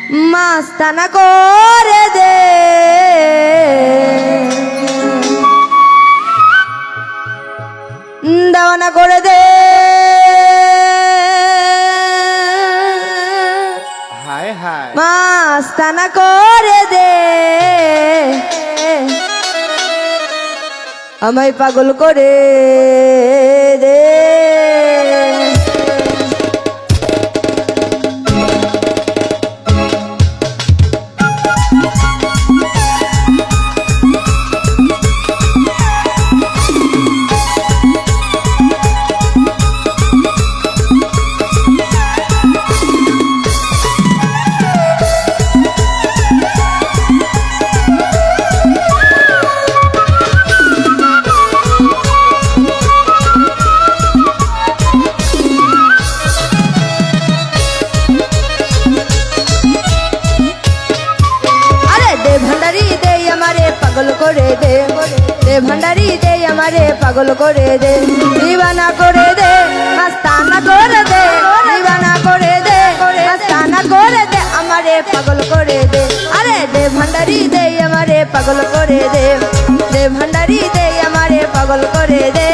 মাস্তানা করে দে দেওয়ানা করে দে হায় হায় মাস্তানা করে দে আমায় পাগল করে দে পাগল করে দে দে ভান্ডারি দে আমারে পাগল করে দে দিবানা করে দে মাস্তানা করে দে দিবানা করে দে মাস্তানা করে দে আমারে পাগল করে দে আরে দে ভান্ডারি দে আমারে পাগল করে দে দে ভান্ডারি দে আমারে পাগল করে দে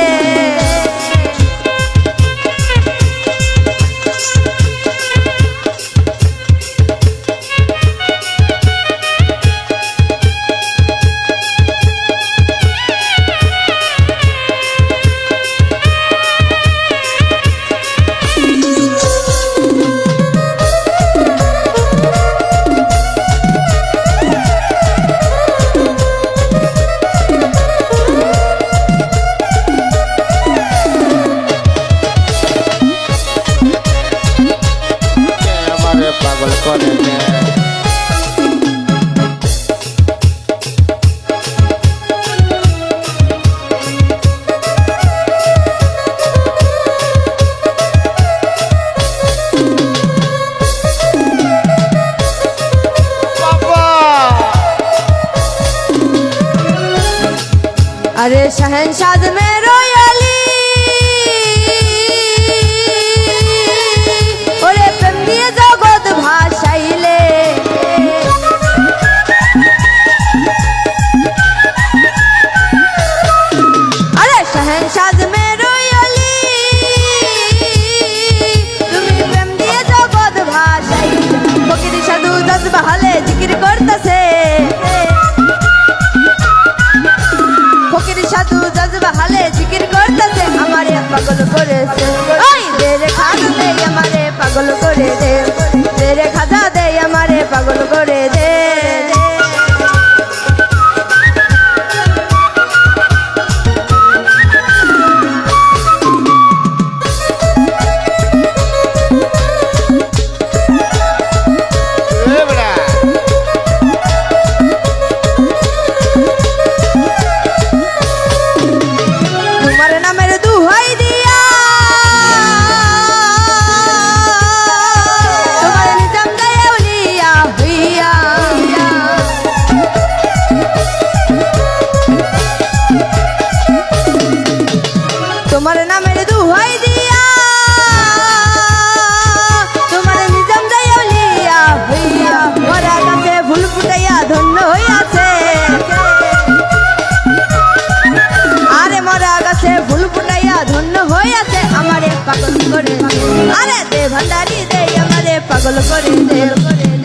পাগল করে দে अरे शहनशाह में रोयाली ओरे प्रेम दिए जगत भाषाइले अरे शहनशाह में रोयाली তুমি প্রেম দিয়ে জগৎ ভাষাইলে ফকির সাধু দশ বহালে জিকির করতেছে সাধু জজবা হালে জিকির করতেছে আমারে পাগল করেছে ওই দেরে খাজা দে আমারে পাগল করে দে দেরে খাজা দে আমারে পাগল করে দে তোমার নামের দুহাই দিয়া তোমার নিজাম দাইলিয়া হইয়া মরা গাছে ফুল ফুটাইয়া ধন্য হইয়াছে আরে মরা গাছে ফুল ফুটাইয়া ধন্য হইয়াছে আমারে পাগল করে আরে দে ভান্ডারি দে আমারে পাগল করে দে